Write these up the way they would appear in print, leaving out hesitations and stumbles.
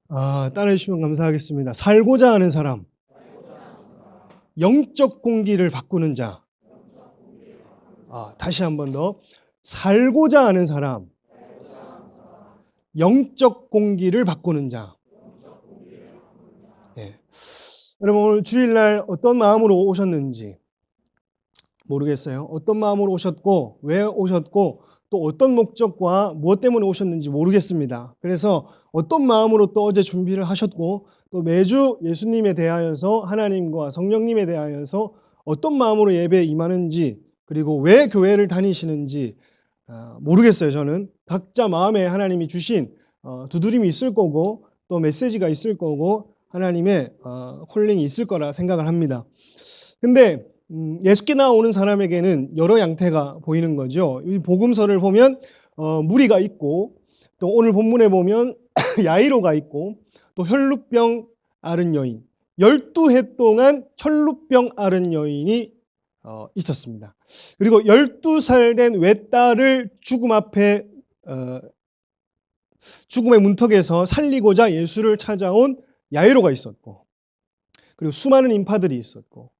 따라해 주시면 감사하겠습니다. 살고자 하는 사람, 영적 공기를 바꾸는 자. 다시 한 번 더. 살고자 하는 사람, 영적 공기를 바꾸는 자. 네. 여러분 오늘 주일날 어떤 마음으로 오셨는지 모르겠어요. 어떤 마음으로 오셨고 왜 오셨고 또 어떤 목적과 무엇 때문에 오셨는지 모르겠습니다. 그래서 어떤 마음으로 또 어제 준비를 하셨고 또 매주 예수님에 대하여서 하나님과 성령님에 대하여서 어떤 마음으로 예배에 임하는지 그리고 왜 교회를 다니시는지 모르겠어요. 저는 각자 마음에 하나님이 주신 두드림이 있을 거고 또 메시지가 있을 거고 하나님의 콜링이 있을 거라 생각을 합니다. 근데 예수께 나오는 사람에게는 여러 양태가 보이는 거죠. 이 복음서를 보면 무리가 있고 또 오늘 본문에 보면 야이로가 있고 또 혈루병 앓은 여인 12해 동안 혈루병 앓은 여인이 있었습니다. 그리고 12살 된 외딸을 죽음 앞에 죽음의 문턱에서 살리고자 예수를 찾아온 야이로가 있었고 그리고 수많은 인파들이 있었고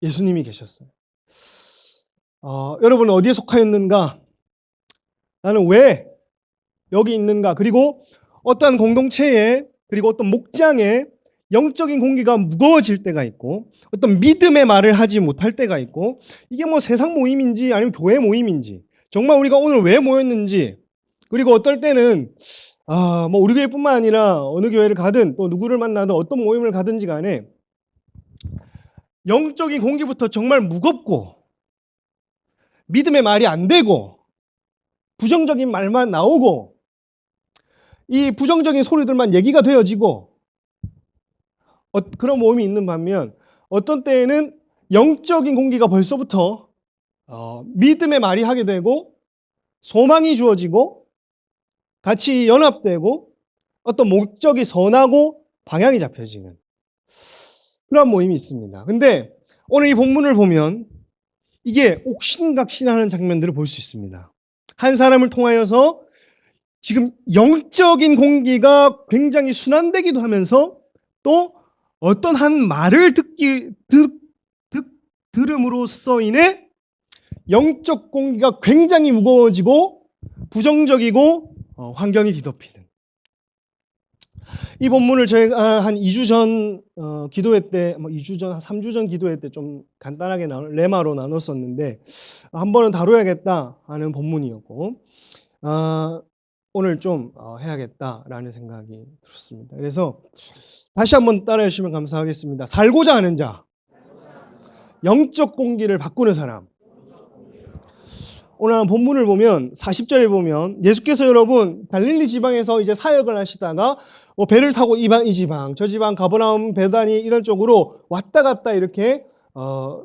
예수님이 계셨어요. 여러분은 어디에 속하였는가? 나는 왜 여기 있는가? 그리고 어떠한 공동체에 그리고 어떤 목장에 영적인 공기가 무거워질 때가 있고 어떤 믿음의 말을 하지 못할 때가 있고 이게 뭐 세상 모임인지 아니면 교회 모임인지 정말 우리가 오늘 왜 모였는지 그리고 어떨 때는 뭐 우리 교회뿐만 아니라 어느 교회를 가든 또 누구를 만나든 어떤 모임을 가든지 간에 영적인 공기부터 정말 무겁고 믿음의 말이 안 되고 부정적인 말만 나오고 이 부정적인 소리들만 얘기가 되어지고 그런 모임이 있는 반면 어떤 때에는 영적인 공기가 벌써부터 믿음의 말이 하게 되고 소망이 주어지고 같이 연합되고 어떤 목적이 선하고 방향이 잡혀지는 그런 모임이 있습니다. 근데 오늘 이 본문을 보면 이게 옥신각신하는 장면들을 볼 수 있습니다. 한 사람을 통하여서 지금 영적인 공기가 굉장히 순환되기도 하면서 또 어떤 한 말을 들음으로써 인해 영적 공기가 굉장히 무거워지고 부정적이고 환경이 뒤덮이는 이 본문을 저희가 한 2주 전 기도회 때, 2주 전, 3주 전 기도회 때 좀 간단하게 레마로 나눴었는데 한 번은 다뤄야겠다 하는 본문이었고 오늘 좀 해야겠다라는 생각이 들었습니다. 그래서 다시 한번 따라해 주시면 감사하겠습니다. 살고자 하는 자, 영적 공기를 바꾸는 사람. 오늘 본문을 보면 40절에 보면 예수께서 여러분 갈릴리 지방에서 이제 사역을 하시다가 배를 타고 이 지방, 저 지방, 가버나움, 베다니 이런 쪽으로 왔다 갔다 이렇게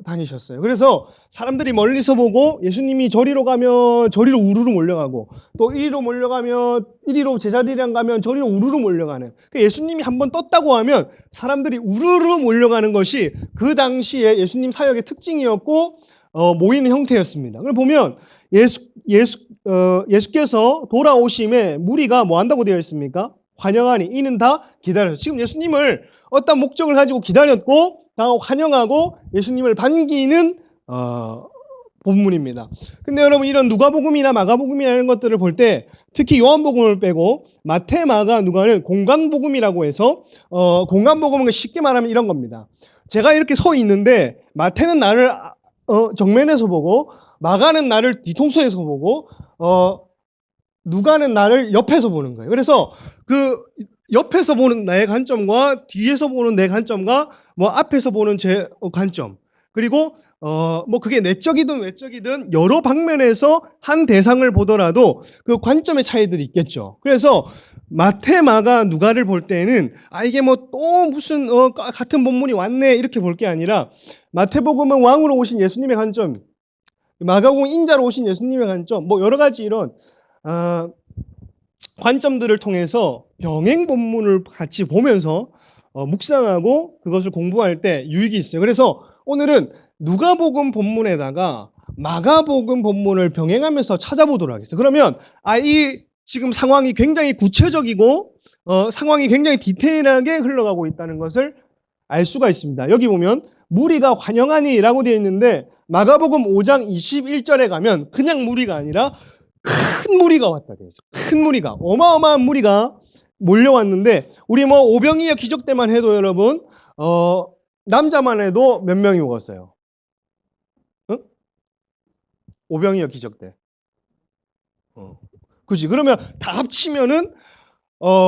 다니셨어요. 그래서 사람들이 멀리서 보고 예수님이 저리로 가면 저리로 우르르 몰려가고 또 이리로 몰려가면 이리로 제자리랑 가면 저리로 우르르 몰려가는 예수님이 한번 떴다고 하면 사람들이 우르르 몰려가는 것이 그 당시에 예수님 사역의 특징이었고 모이는 형태였습니다. 그걸 보면 예수께서 돌아오심에 무리가 뭐 한다고 되어 있습니까? 환영하니 이는 다 기다렸어요. 지금 예수님을 어떤 목적을 가지고 기다렸고 다 환영하고 예수님을 반기는 본문입니다. 근데 여러분 이런 누가복음이나 마가복음이나 이런 것들을 볼 때 특히 요한복음을 빼고 마태, 마가, 누가는 공간복음이라고 해서 공간복음은 쉽게 말하면 이런 겁니다. 제가 이렇게 서 있는데 마태는 나를 정면에서 보고 마가는 나를 뒤통수에서 보고 누가는 나를 옆에서 보는 거예요. 그래서 그 옆에서 보는 나의 관점과 뒤에서 보는 내 관점과 뭐 앞에서 보는 제 관점 그리고 뭐 그게 내적이든 외적이든 여러 방면에서 한 대상을 보더라도 그 관점의 차이들이 있겠죠. 그래서 마태, 마가, 누가를 볼 때는 이게 뭐 또 무슨 같은 본문이 왔네 이렇게 볼 게 아니라 마태복음은 왕으로 오신 예수님의 관점, 마가복음은 인자로 오신 예수님의 관점, 뭐 여러 가지 이런 관점들을 통해서 병행 본문을 같이 보면서 묵상하고 그것을 공부할 때 유익이 있어요. 그래서 오늘은 누가복음 본문에다가 마가복음 본문을 병행하면서 찾아보도록 하겠습니다. 그러면 이 지금 상황이 굉장히 구체적이고 상황이 굉장히 디테일하게 흘러가고 있다는 것을 알 수가 있습니다. 여기 보면 무리가 환영하니라고 되어 있는데 마가복음 5장 21절에 가면 그냥 무리가 아니라 큰 무리가 왔다 되어 있어요. 큰 무리가, 어마어마한 무리가 몰려왔는데 우리 뭐 오병이어 기적 때만 해도 여러분 남자만 해도 몇 명이 먹었어요? 응? 오병이어 기적 때. 그지? 그러면 다 합치면은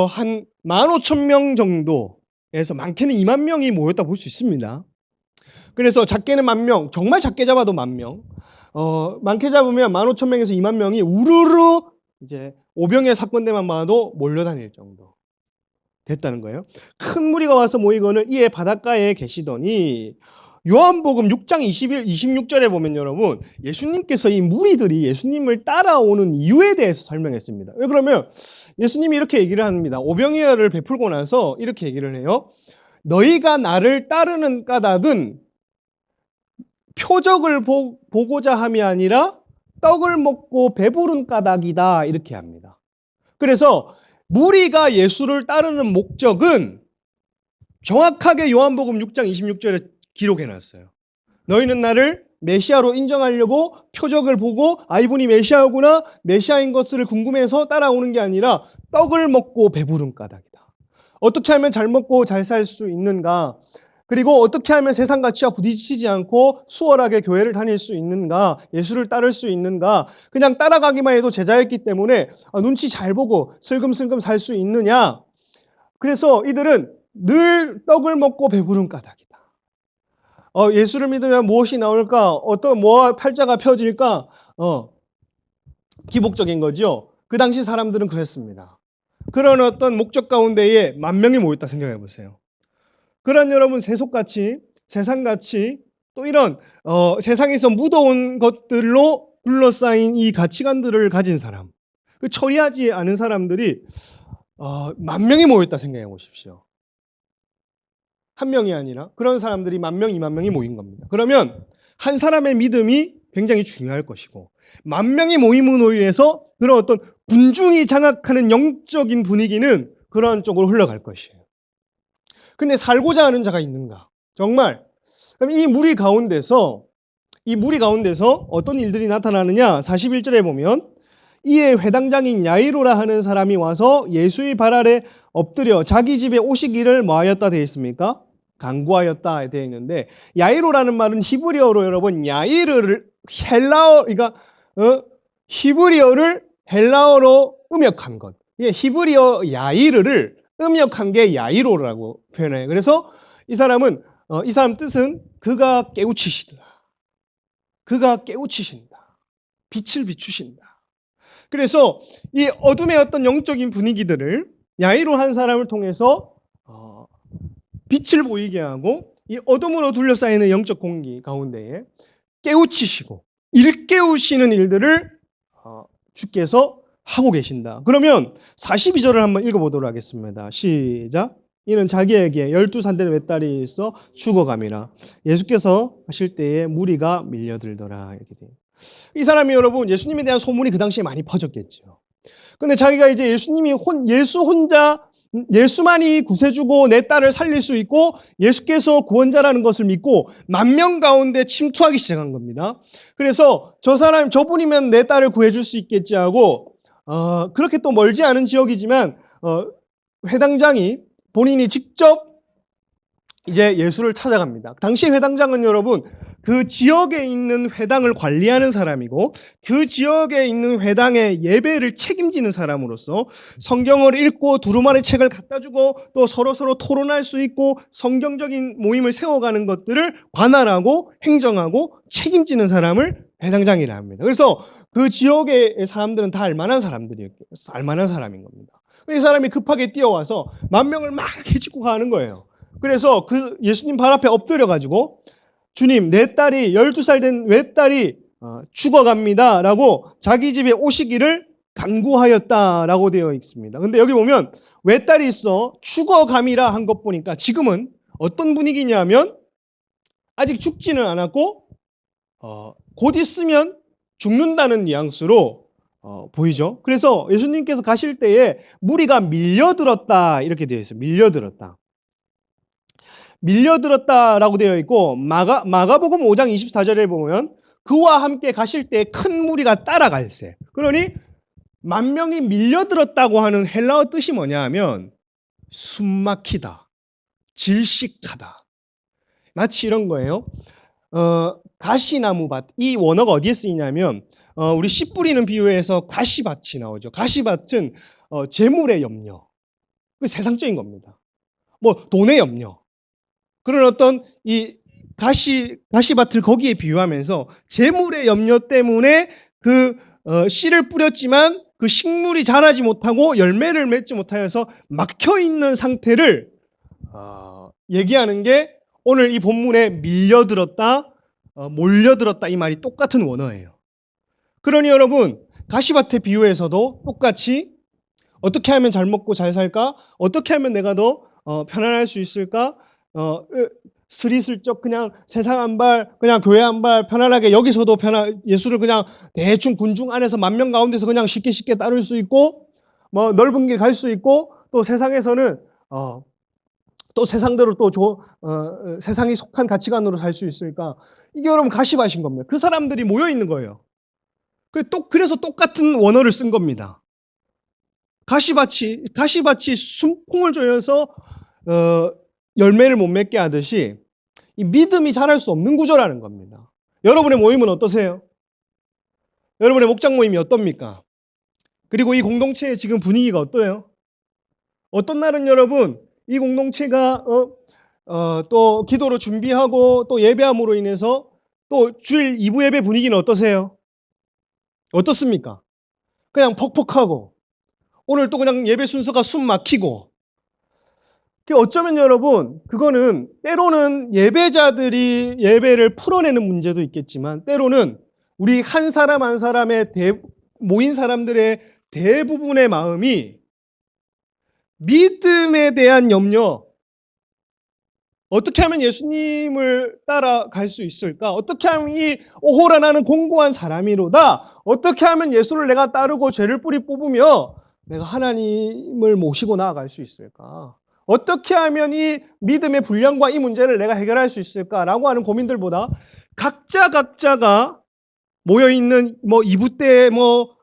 한 15,000명 정도에서 많게는 2만 명이 모였다 볼 수 있습니다. 그래서 작게는 10,000명, 정말 작게 잡아도 10,000명, 많게 잡으면 15,000명에서 2만 명이 우르르 이제 오병이어 사건 때만 봐도 몰려다닐 정도 됐다는 거예요. 큰 무리가 와서 모이거늘 이에 바닷가에 계시더니 요한복음 6장 21, 26절에 보면 여러분 예수님께서 이 무리들이 예수님을 따라오는 이유에 대해서 설명했습니다. 왜 그러면 예수님이 이렇게 얘기를 합니다. 오병이어를 베풀고 나서 이렇게 얘기를 해요. 너희가 나를 따르는 까닭은 표적을 보고자 함이 아니라 떡을 먹고 배부른 까닭이다 이렇게 합니다. 그래서 무리가 예수를 따르는 목적은 정확하게 요한복음 6장 26절에 기록해놨어요. 너희는 나를 메시아로 인정하려고 표적을 보고 이분이 메시아구나, 메시아인 것을 궁금해서 따라오는 게 아니라 떡을 먹고 배부른 까닭이다. 어떻게 하면 잘 먹고 잘 살 수 있는가? 그리고 어떻게 하면 세상 가치와 부딪히지 않고 수월하게 교회를 다닐 수 있는가? 예수를 따를 수 있는가? 그냥 따라가기만 해도 제자였기 때문에 눈치 잘 보고 슬금슬금 살 수 있느냐? 그래서 이들은 늘 떡을 먹고 배부른 까닭이다. 예수를 믿으면 무엇이 나올까? 뭐와 팔자가 펴질까? 기복적인 거죠. 그 당시 사람들은 그랬습니다. 그런 어떤 목적 가운데에 10,000명이 모였다 생각해 보세요. 그런 여러분 세속가치, 세상가치, 또 이런 세상에서 묻어온 것들로 둘러싸인 이 가치관들을 가진 사람, 그 처리하지 않은 사람들이 10,000명이 모였다 생각해 보십시오. 한 명이 아니라 그런 사람들이 10,000명, 20,000명이 모인 겁니다. 그러면 한 사람의 믿음이 굉장히 중요할 것이고 10,000명이 모임으로 인해서 그런 어떤 군중이 장악하는 영적인 분위기는 그런 쪽으로 흘러갈 것이에요. 근데 살고자 하는 자가 있는가? 정말 그럼 이 무리 가운데서 어떤 일들이 나타나느냐? 41절에 보면 이에 회당장인 야이로라 하는 사람이 와서 예수의 발 아래 엎드려 자기 집에 오시기를 뭐하였다 되어 있습니까? 간구하였다 되어 있는데 야이로라는 말은 히브리어로 여러분 야이르를 히브리어를 헬라어로 음역한 것. 히브리어 야이르를 음역한 게 야이로라고 표현해요. 그래서 이 사람 뜻은 그가 깨우치시다. 그가 깨우치신다. 빛을 비추신다. 그래서 이 어둠의 어떤 영적인 분위기들을 야이로 한 사람을 통해서 빛을 보이게 하고 이 어둠으로 둘러싸이는 영적 공기 가운데에 깨우치시고 일깨우시는 일들을 주께서 하고 계신다. 그러면 42절을 한번 읽어보도록 하겠습니다. 시작. 이는 자기에게 12산된 외딸이 있어 죽어감이라. 예수께서 하실 때에 무리가 밀려들더라. 이렇게 돼요. 이 사람이 여러분 예수님에 대한 소문이 그 당시에 많이 퍼졌겠죠. 근데 자기가 이제 예수 혼자 예수만이 구세주고 내 딸을 살릴 수 있고 예수께서 구원자라는 것을 믿고 10,000명 가운데 침투하기 시작한 겁니다. 그래서 저분이면 내 딸을 구해줄 수 있겠지 하고 그렇게 또 멀지 않은 지역이지만 회당장이 본인이 직접 이제 예수를 찾아갑니다. 당시 회당장은 여러분 그 지역에 있는 회당을 관리하는 사람이고 그 지역에 있는 회당의 예배를 책임지는 사람으로서 성경을 읽고 두루마리 책을 갖다 주고 또 서로 토론할 수 있고 성경적인 모임을 세워가는 것들을 관할하고 행정하고 책임지는 사람을 회당장이라 합니다. 그래서 그 지역의 사람들은 다 알만한 사람인 겁니다. 이 사람이 급하게 뛰어와서 10,000명을 막 해치고 가는 거예요. 그래서 그 예수님 발 앞에 엎드려가지고 주님, 내 딸이 12살 된 외딸이 죽어갑니다 라고 자기 집에 오시기를 간구하였다라고 되어 있습니다. 근데 여기 보면 외딸이 있어 죽어감이라 한 것 보니까 지금은 어떤 분위기냐면 아직 죽지는 않았고 곧 있으면 죽는다는 뉘앙스로 보이죠? 그래서 예수님께서 가실 때에 무리가 밀려들었다 이렇게 되어 있어요. 밀려들었다. 밀려들었다라고 되어 있고 마가복음 5장 24절에 보면 그와 함께 가실 때 큰 무리가 따라갈세. 그러니 만 명이 밀려들었다고 하는 헬라어 뜻이 뭐냐 하면 숨막히다, 질식하다. 마치 이런 거예요. 가시나무밭. 이 원어가 어디에 쓰이냐면 우리 씨 뿌리는 비유에서 가시밭이 나오죠. 가시밭은 재물의 염려. 그 세상적인 겁니다. 뭐 돈의 염려. 그런 어떤 이 가시밭을 거기에 비유하면서 재물의 염려 때문에 그 씨를 뿌렸지만 그 식물이 자라지 못하고 열매를 맺지 못하여서 막혀 있는 상태를 얘기하는 게 오늘 이 본문에 밀려들었다, 몰려들었다 이 말이 똑같은 원어예요. 그러니 여러분 가시밭의 비유에서도 똑같이 어떻게 하면 잘 먹고 잘 살까? 어떻게 하면 내가 더 편안할 수 있을까? 스리슬쩍 그냥 세상 한 발, 그냥 교회 한 발 편안하게 여기서도 예수를 그냥 대충 군중 안에서 만 명 가운데서 그냥 쉽게 따를 수 있고 뭐 넓은 길 갈 수 있고 또 세상에서는 또 세상대로 또 세상이 속한 가치관으로 살 수 있을까? 이게 여러분 가시밭인 겁니다. 그 사람들이 모여 있는 거예요. 그래서 똑같은 원어를 쓴 겁니다. 가시밭이 순풍을 조여서 열매를 못 맺게 하듯이 이 믿음이 자랄 수 없는 구조라는 겁니다. 여러분의 모임은 어떠세요? 여러분의 목장 모임이 어떻습니까? 그리고 이 공동체의 지금 분위기가 어때요? 어떤 날은 여러분 이 공동체가 또 기도로 준비하고 또 예배함으로 인해서 또 주일 2부 예배 분위기는 어떠세요? 어떻습니까? 그냥 퍽퍽하고 오늘 또 그냥 예배 순서가 숨 막히고 어쩌면 여러분 그거는 때로는 예배자들이 예배를 풀어내는 문제도 있겠지만 때로는 우리 한 사람 한 사람의 모인 사람들의 대부분의 마음이 믿음에 대한 염려, 어떻게 하면 예수님을 따라갈 수 있을까? 어떻게 하면 이 오호라 나는 공고한 사람이로다. 어떻게 하면 예수를 내가 따르고 죄를 뿌리 뽑으며 내가 하나님을 모시고 나아갈 수 있을까? 어떻게 하면 이 믿음의 분량과 이 문제를 내가 해결할 수 있을까라고 하는 고민들보다 각자가 모여있는 뭐 2부 때 뭐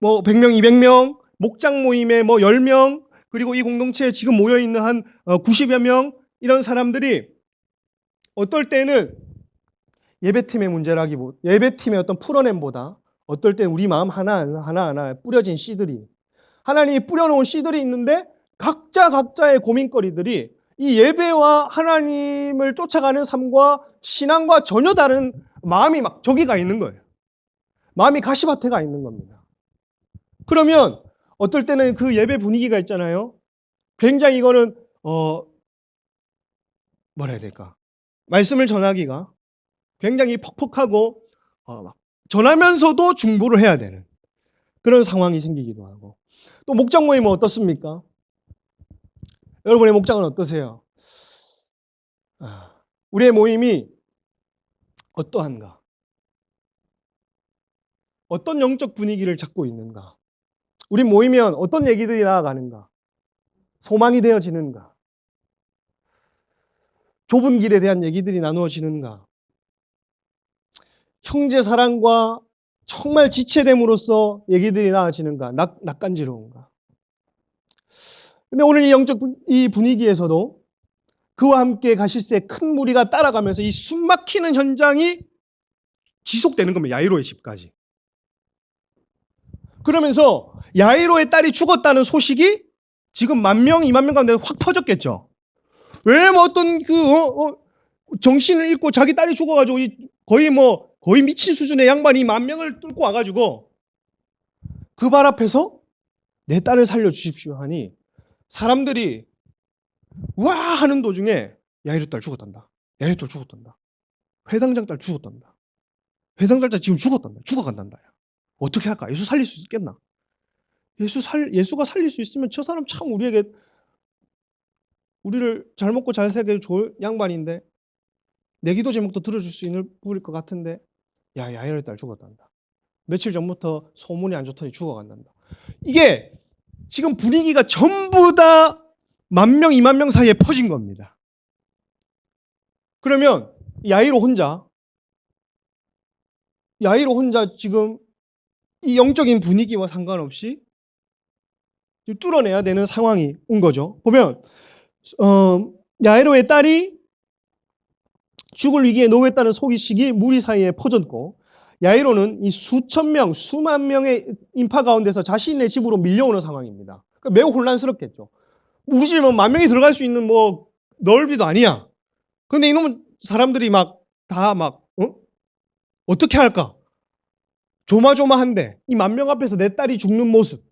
100명, 200명, 목장 모임에 뭐 10명, 그리고 이 공동체에 지금 모여있는 한 90여 명, 이런 사람들이 어떨 때는 예배팀의 문제라기보다 예배팀의 어떤 풀어냄보다 어떨 때는 우리 마음 하나하나 뿌려진 씨들이 하나님이 뿌려놓은 씨들이 있는데 각자의 고민거리들이 이 예배와 하나님을 쫓아가는 삶과 신앙과 전혀 다른 마음이 막 저기가 있는 거예요. 마음이 가시밭에가 있는 겁니다. 그러면 어떨 때는 그 예배 분위기가 있잖아요. 굉장히 이거는 뭐라 해야 될까? 말씀을 전하기가 굉장히 퍽퍽하고 전하면서도 중보를 해야 되는 그런 상황이 생기기도 하고 또 목장 모임은 어떻습니까? 여러분의 목장은 어떠세요? 우리의 모임이 어떠한가? 어떤 영적 분위기를 찾고 있는가? 우리 모이면 어떤 얘기들이 나아가는가? 소망이 되어지는가? 좁은 길에 대한 얘기들이 나누어지는가? 형제 사랑과 정말 지체됨으로써 얘기들이 나아지는가? 낯간지러운가? 근데 오늘 이 분위기에서도 그와 함께 가실새 큰 무리가 따라가면서 이 숨막히는 현장이 지속되는 겁니다. 야이로의 집까지. 그러면서 야이로의 딸이 죽었다는 소식이 지금 10,000명, 20,000명 가운데 확 퍼졌겠죠. 왜냐면 어떤 정신을 잃고 자기 딸이 죽어가지고 거의 미친 수준의 양반이 10,000명을 뚫고 와가지고 그 발 앞에서 내 딸을 살려주십시오 하니 사람들이 와 하는 도중에 야이로 딸 죽었단다. 야이로 딸 죽었단다. 회당장 딸 죽었단다. 회당장 딸 지금 죽었단다. 죽어간단다. 어떻게 할까? 예수 살릴 수 있겠나? 예수가 살릴 수 있으면 저 사람 참 우리를 잘 먹고 잘 살게 좋을 양반인데 내 기도 제목도 들어줄 수 있는 분일 것 같은데 야이로 딸 죽었단다. 며칠 전부터 소문이 안 좋더니 죽어간단다. 이게 지금 분위기가 전부 다 10,000명, 20,000명 사이에 퍼진 겁니다. 그러면 야이로 혼자 지금 이 영적인 분위기와 상관없이 뚫어내야 되는 상황이 온 거죠. 보면 야이로의 딸이 죽을 위기에 놓였다는 소식이 무리 사이에 퍼졌고, 야이로는 이 수천 명, 수만 명의 인파 가운데서 자신의 집으로 밀려오는 상황입니다. 그러니까 매우 혼란스럽겠죠. 우리 집에 10,000명이 들어갈 수 있는 넓이도 아니야. 근데 이놈은 사람들이 어떻게 할까? 조마조마한데 이 10,000명 앞에서 내 딸이 죽는 모습,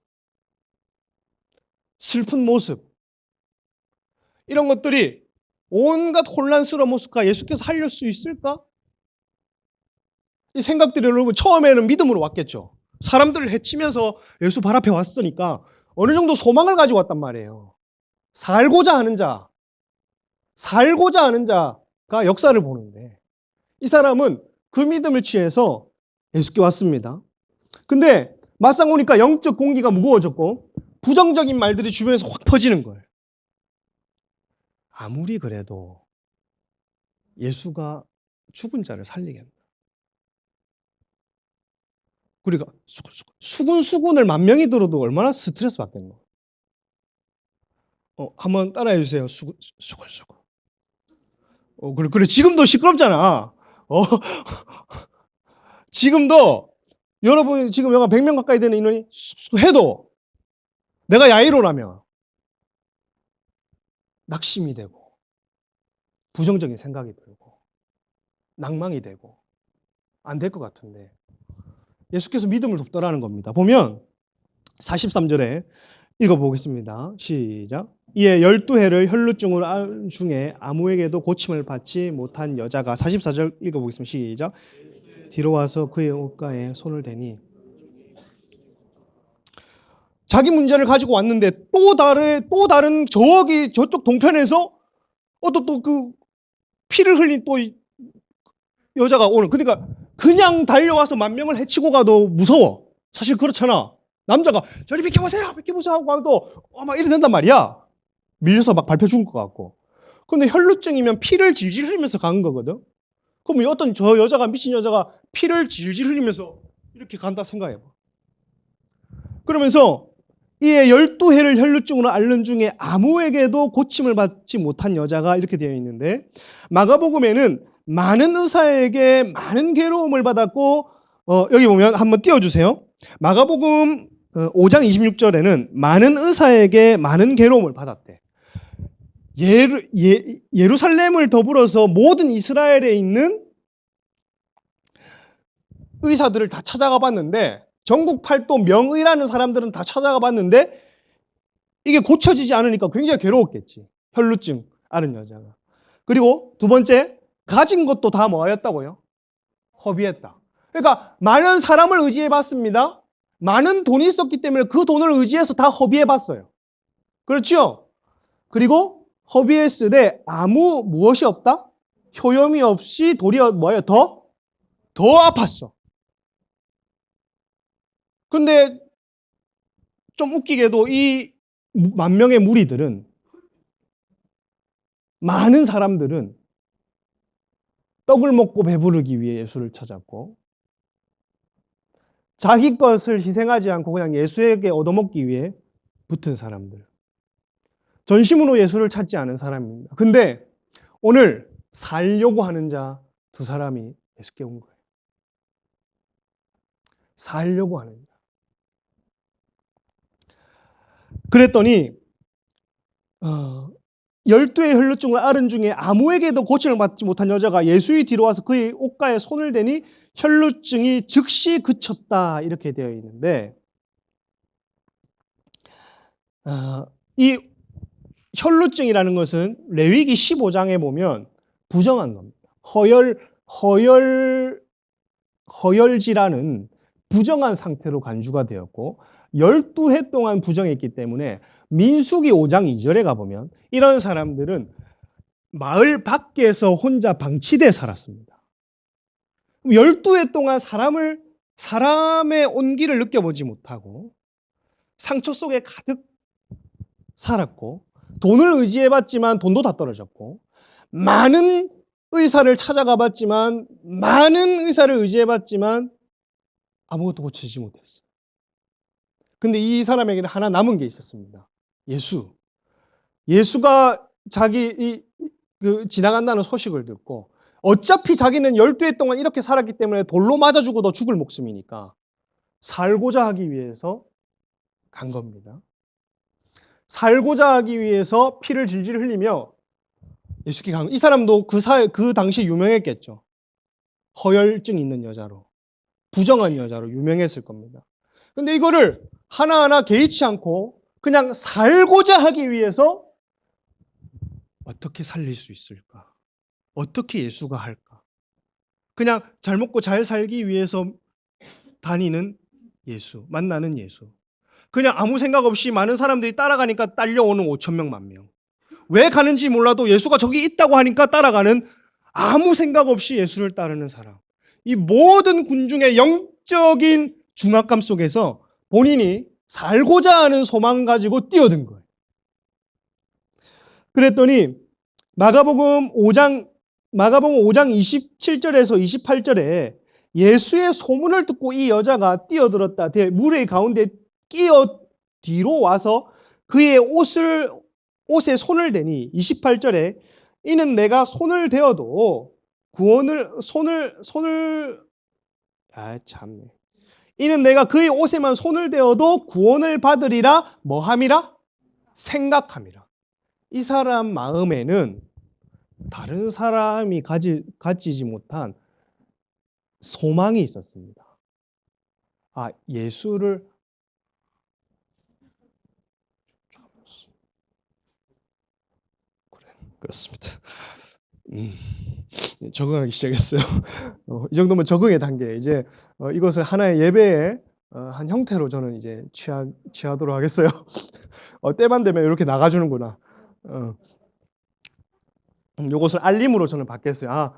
슬픈 모습, 이런 것들이 온갖 혼란스러운 모습과 예수께서 살릴 수 있을까? 이 생각들이 여러분 처음에는 믿음으로 왔겠죠. 사람들을 해치면서 예수 발 앞에 왔으니까 어느 정도 소망을 가지고 왔단 말이에요. 살고자 하는 자가 역사를 보는데, 이 사람은 그 믿음을 취해서 예수께 왔습니다. 근데 막상 오니까 영적 공기가 무거워졌고 부정적인 말들이 주변에서 확 퍼지는 거예요. 아무리 그래도 예수가 죽은 자를 살리겠나. 그러니까 수군을 10,000명이 들어도 얼마나 스트레스 받겠노. 한번 따라해 주세요. 수군. 그래 지금도 시끄럽잖아. 지금도 여러분 지금 여가 100명 가까이 되는 인원이 해도 내가 야이로라면 낙심이 되고 부정적인 생각이 들고 낭망이 되고 안 될 것 같은데 예수께서 믿음을 돕더라는 겁니다. 보면 43절에 읽어보겠습니다. 시작. 이에 12해를 혈루증으로 앓은 중에 아무에게도 고침을 받지 못한 여자가, 44절 읽어보겠습니다. 시작. 뒤로 와서 그의 옷가에 손을 대니, 자기 문제를 가지고 왔는데 또 다른 저쪽 동편에서 또 그 피를 흘린 또 여자가 오는. 그러니까 그냥 달려와서 10,000명을 해치고 가도 무서워. 사실 그렇잖아. 남자가 저리 비켜보세요 하고 하면 또 막 이래 된단 말이야. 밀려서 막 밟혀 죽을 것 같고. 근데 혈루증이면 피를 질질 흘리면서 가는 거거든. 그럼 어떤 저 여자가, 미친 여자가 피를 질질 흘리면서 이렇게 간다 생각해봐. 그러면서 이에 12해를 혈루증으로 앓는 중에 아무에게도 고침을 받지 못한 여자가, 이렇게 되어 있는데, 마가복음에는 많은 의사에게 많은 괴로움을 받았고, 여기 보면 한번 띄워주세요. 마가복음 5장 26절에는 많은 의사에게 많은 괴로움을 받았대. 예루살렘을 더불어서 모든 이스라엘에 있는 의사들을 다 찾아가 봤는데, 전국 팔도 명의라는 사람들은 다 찾아가 봤는데 이게 고쳐지지 않으니까 굉장히 괴로웠겠지. 혈루증 앓은 여자가. 그리고 두 번째, 가진 것도 다 뭐였다고요? 허비했다. 그러니까 많은 사람을 의지해 봤습니다. 많은 돈이 있었기 때문에 그 돈을 의지해서 다 허비해 봤어요. 그렇죠? 그리고 허비했을 때 아무 무엇이 없다? 효염이 없이 도리어 더 아팠어. 근데 좀 웃기게도 이 10,000명의 무리들은, 많은 사람들은 떡을 먹고 배부르기 위해 예수를 찾았고, 자기 것을 희생하지 않고 그냥 예수에게 얻어먹기 위해 붙은 사람들, 전심으로 예수를 찾지 않은 사람입니다. 근데 오늘 살려고 하는 자 두 사람이 예수께 온 거예요. 살려고 하는 자. 그랬더니 12의 혈루증을 앓은 중에 아무에게도 고침을 받지 못한 여자가 예수의 뒤로 와서 그의 옷가에 손을 대니 혈루증이 즉시 그쳤다, 이렇게 되어 있는데, 이 혈루증이라는 것은 레위기 15장에 보면 부정한 겁니다. 허열지라는 부정한 상태로 간주가 되었고 12해 동안 부정했기 때문에 민수기 5장 2절에 가보면 이런 사람들은 마을 밖에서 혼자 방치돼 살았습니다. 12해 동안 사람을 사람의 온기를 느껴보지 못하고 상처 속에 가득 살았고 돈을 의지해봤지만 돈도 다 떨어졌고 많은 의사를 찾아가봤지만 많은 의사를 의지해봤지만 아무것도 고치지 못했어요. 근데 이 사람에게는 하나 남은 게 있었습니다. 예수. 예수가 지나간다는 소식을 듣고 어차피 자기는 12해 동안 이렇게 살았기 때문에 돌로 맞아 죽어도 죽을 목숨이니까 살고자 하기 위해서 간 겁니다. 살고자 하기 위해서 피를 질질 흘리며 예수께 간, 이 사람도 그 당시에 유명했겠죠. 허혈증 있는 여자로, 부정한 여자로 유명했을 겁니다. 근데 이거를 하나하나 개의치 않고 그냥 살고자 하기 위해서 어떻게 살릴 수 있을까? 어떻게 예수가 할까? 그냥 잘 먹고 잘 살기 위해서 다니는 예수, 만나는 예수. 그냥 아무 생각 없이 많은 사람들이 따라가니까 딸려오는 5,000명, 10,000명. 왜 가는지 몰라도 예수가 저기 있다고 하니까 따라가는 아무 생각 없이 예수를 따르는 사람. 이 모든 군중의 영적인 중압감 속에서 본인이 살고자 하는 소망 가지고 뛰어든 거예요. 그랬더니 마가복음 5장 27절에서 28절에 예수의 소문을 듣고 이 여자가 뛰어들었다. 무리 가운데 끼어 뒤로 와서 그의 옷에 손을 대니 28절에 이는 내가 손을 대어도 이는 내가 그의 옷에만 손을 대어도 구원을 받으리라 뭐함이라? 생각함이라. 이 사람 마음에는 다른 사람이 가지지 못한 소망이 있었습니다. 아, 예수를 그렇습니다. 적응하기 시작했어요. 이 정도면 적응의 단계. 이제 이것을 하나의 예배의 한 형태로 저는 이제 취하도록 하겠어요. 때만 되면 이렇게 나가주는구나. 이것을 알림으로 저는 받겠어요.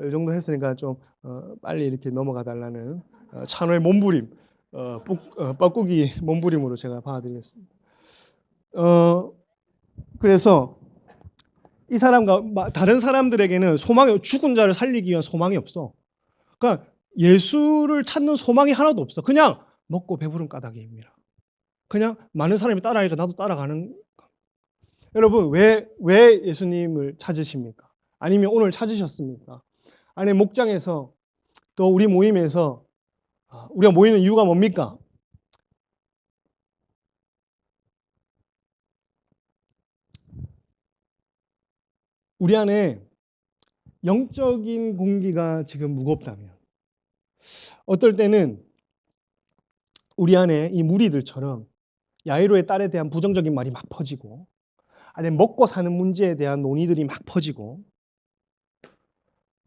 이 정도 했으니까 좀 빨리 이렇게 넘어가 달라는 찬호의 몸부림, 뻐꾸기 몸부림으로 제가 받아드리겠습니다. 그래서 이 사람과 다른 사람들에게는 죽은 자를 살리기 위한 소망이 없어. 그러니까 예수를 찾는 소망이 하나도 없어. 그냥 먹고 배부른 까닭입니다. 그냥 많은 사람이 따라하니까 나도 따라가는. 여러분 왜 예수님을 찾으십니까? 아니면 오늘 찾으셨습니까? 아니 목장에서 또 우리 모임에서 우리가 모이는 이유가 뭡니까? 우리 안에 영적인 공기가 지금 무겁다면 어떨 때는 우리 안에 이 무리들처럼 야이로의 딸에 대한 부정적인 말이 막 퍼지고 아니면 먹고 사는 문제에 대한 논의들이 막 퍼지고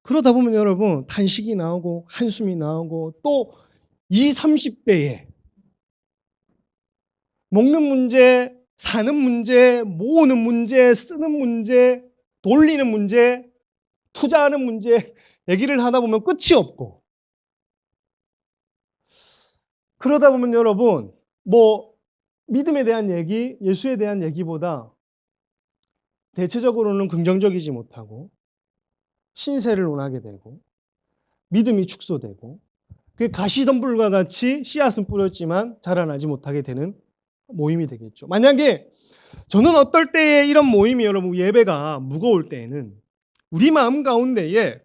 그러다 보면 여러분 탄식이 나오고 한숨이 나오고 또 20, 30대에 먹는 문제, 사는 문제, 모으는 문제, 쓰는 문제, 돌리는 문제, 투자하는 문제 얘기를 하다 보면 끝이 없고 그러다 보면 여러분 믿음에 대한 얘기, 예수에 대한 얘기보다 대체적으로는 긍정적이지 못하고 신세를 논하게 되고 믿음이 축소되고 그 가시덤불과 같이 씨앗은 뿌렸지만 자라나지 못하게 되는 모임이 되겠죠. 만약에 저는 어떨 때에 이런 모임이 여러분 예배가 무거울 때에는 우리 마음 가운데에